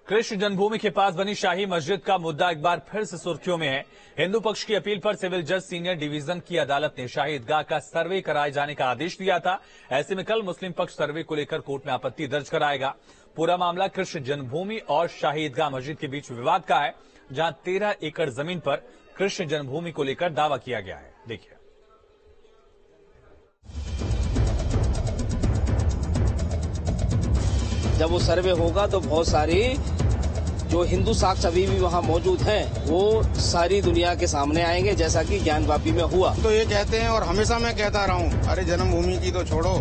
कृष्ण जन्मभूमि के पास बनी शाही मस्जिद का मुद्दा एक बार फिर से सुर्खियों में है। हिंदू पक्ष की अपील पर सिविल जज सीनियर डिवीजन की अदालत ने शाही ईदगाह का सर्वे कराए जाने का आदेश दिया था। ऐसे में कल मुस्लिम पक्ष सर्वे को लेकर कोर्ट में आपत्ति दर्ज कराएगा। पूरा मामला कृष्ण जन्मभूमि और शाही ईदगाह मस्जिद के बीच विवाद का है, जहां 13 एकड़ जमीन पर कृष्ण जन्मभूमि को लेकर दावा किया गया है। देखिए। जब वो सर्वे होगा तो बहुत सारी जो हिंदू साक्ष्य अभी भी वहाँ मौजूद हैं वो सारी दुनिया के सामने आएंगे, जैसा कि ज्ञानवापी में हुआ। तो ये कहते हैं और हमेशा मैं कहता रहा हूँ, अरे जन्मभूमि की तो छोड़ो,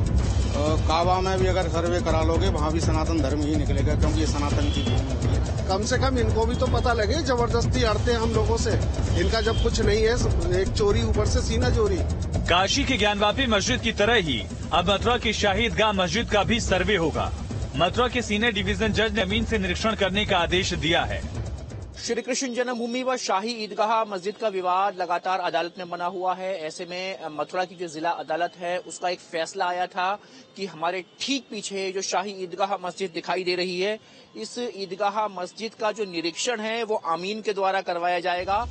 काबा में भी अगर सर्वे करा लोगे वहाँ भी सनातन धर्म ही निकलेगा, क्योंकि ये सनातन की भूमि होती है। कम से कम इनको भी तो पता लगे, जबरदस्ती अड़ते हैं हम लोगों से। इनका जब कुछ नहीं है, एक चोरी ऊपर से सीना चोरी। काशी की ज्ञानवापी मस्जिद की तरह ही अब मथुरा की शाही ईदगाह मस्जिद का भी सर्वे होगा। मथुरा के सीनियर डिवीजन जज ने जमीन से निरीक्षण करने का आदेश दिया है। श्री कृष्ण जन्मभूमि व शाही ईदगाह मस्जिद का विवाद लगातार अदालत में बना हुआ है। ऐसे में मथुरा की जो जिला अदालत है उसका एक फैसला आया था कि हमारे ठीक पीछे जो शाही ईदगाह मस्जिद दिखाई दे रही है, इस ईदगाह मस्जिद का जो निरीक्षण है वो अमीन के द्वारा करवाया जाएगा।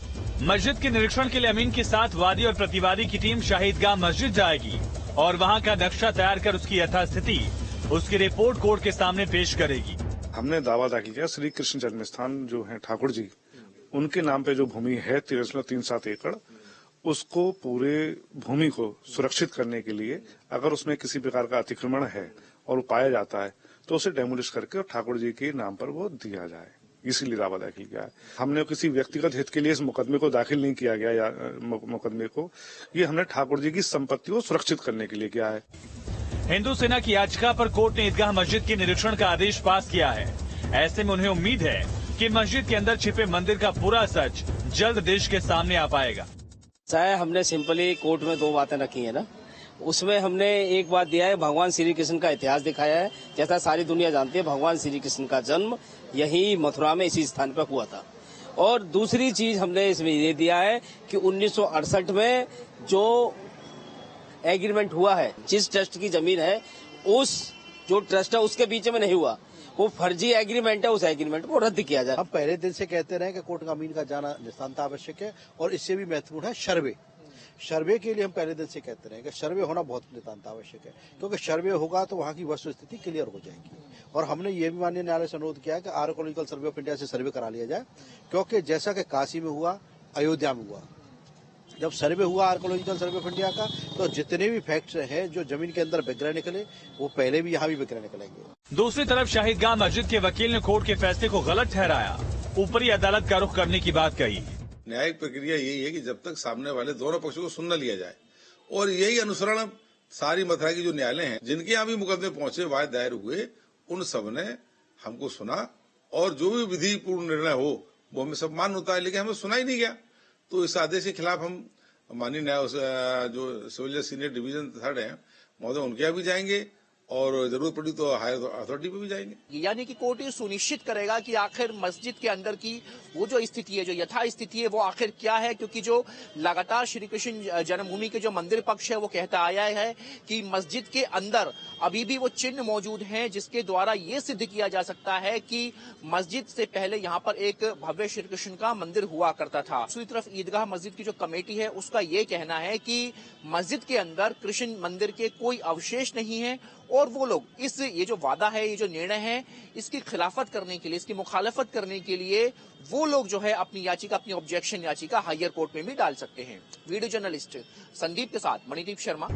मस्जिद के निरीक्षण के लिए अमीन के साथ वादी और प्रतिवादी की टीम शाही ईदगाह मस्जिद जाएगी और वहाँ का नक्शा तैयार कर उसकी यथास्थिति, उसकी रिपोर्ट कोर्ट के सामने पेश करेगी। हमने दावा दाखिल किया श्री कृष्ण जन्मस्थान जो है ठाकुर जी, उनके नाम पे जो भूमि है 13.37 एकड़, उसको पूरे भूमि को सुरक्षित करने के लिए अगर उसमें किसी प्रकार का अतिक्रमण है और वो पाया जाता है तो उसे डेमोलिश करके और ठाकुर जी के नाम पर वो दिया जाए, इसीलिए दावा दाखिल किया है। हमने किसी व्यक्तिगत हित के लिए इस मुकदमे को दाखिल नहीं किया गया, या मुकदमे को ये हमने ठाकुर जी की संपत्ति को सुरक्षित करने के लिए किया है। हिंदू सेना की याचिका पर कोर्ट ने ईदगाह मस्जिद के निरीक्षण का आदेश पास किया है। ऐसे में उन्हें उम्मीद है कि मस्जिद के अंदर छिपे मंदिर का पूरा सच जल्द देश के सामने आ पाएगा। चाहे हमने सिंपली कोर्ट में दो बातें रखी है ना, उसमें हमने एक बात दिया है, भगवान श्री कृष्ण का इतिहास दिखाया है। जैसा सारी दुनिया जानती है, भगवान श्री कृष्ण का जन्म यही मथुरा में इसी स्थान पर हुआ था। और दूसरी चीज हमने इसमें ये दिया है कि 1968 में जो एग्रीमेंट हुआ है, जिस ट्रस्ट की जमीन है उस जो ट्रस्ट है उसके बीच में नहीं हुआ, वो फर्जी एग्रीमेंट है, उस एग्रीमेंट को रद्द किया जाए। हम पहले दिन से कहते रहे कि कोर्ट का अमीन का जाना नितांत आवश्यक है और इससे भी महत्वपूर्ण है सर्वे। सर्वे के लिए हम पहले दिन से कहते रहे कि सर्वे होना बहुत नितांत आवश्यक है, क्योंकि सर्वे होगा तो वहाँ की वस्तु स्थिति क्लियर हो जाएगी। और हमने ये भी माननीय न्यायालय से अनुरोध किया कि आर्कोलॉजिकल सर्वे ऑफ इंडिया से सर्वे करा लिया जाए, क्योंकि जैसा कि काशी में हुआ, अयोध्या में हुआ, जब सर्वे हुआ आर्कोलॉजिकल सर्वे ऑफ इंडिया का, तो जितने भी फैक्ट्स हैं जो जमीन के अंदर विग्रह निकले वो पहले भी यहाँ भी विग्रह निकलेंगे। दूसरी तरफ शाही ईदगाह मस्जिद के वकील ने कोर्ट के फैसले को गलत ठहराया, ऊपरी अदालत का रुख करने की बात कही। न्यायिक प्रक्रिया यही है कि जब तक सामने वाले दोनों पक्षों को सुन न लिया जाए, और यही अनुसरण सारी मथुरा की जो न्यायालय हैं जिनके यहाँ भी मुकदमे पहुंचे, वाद दायर हुए, उन सब ने हमको सुना और जो भी विधि पूर्ण निर्णय हो वो हमें सब मान्य होता है, लेकिन हमें सुना ही नहीं गया। तो इस आदेश के खिलाफ हम माननीय न्याय जो सिविल जज सीनियर डिवीजन 3rd है महोदय, उनके यहाँ भी जाएंगे और जरूरत पड़ी तो हायर अथॉरिटी पे भी जाएंगे। यानी कि कोर्ट ये सुनिश्चित करेगा कि आखिर मस्जिद के अंदर की वो जो स्थिति है, जो यथा स्थिति है, वो आखिर क्या है। क्योंकि जो लगातार श्री कृष्ण जन्मभूमि के जो मंदिर पक्ष है वो कहता आया है कि मस्जिद के अंदर अभी भी वो चिन्ह मौजूद हैं जिसके द्वारा ये सिद्ध किया जा सकता है कि मस्जिद से पहले यहाँ पर एक भव्य श्री कृष्ण का मंदिर हुआ करता था। दूसरी तरफ ईदगाह मस्जिद की जो कमेटी है उसका ये कहना है कि मस्जिद के अंदर कृष्ण मंदिर के कोई अवशेष नहीं है और वो लोग ये जो वादा है, ये जो निर्णय है, इसकी खिलाफत करने के लिए, इसकी मुखालफत करने के लिए वो लोग जो है अपनी याचिका, अपनी ऑब्जेक्शन याचिका हायर कोर्ट में भी डाल सकते हैं। वीडियो जर्नलिस्ट संदीप के साथ मणिदीप शर्मा।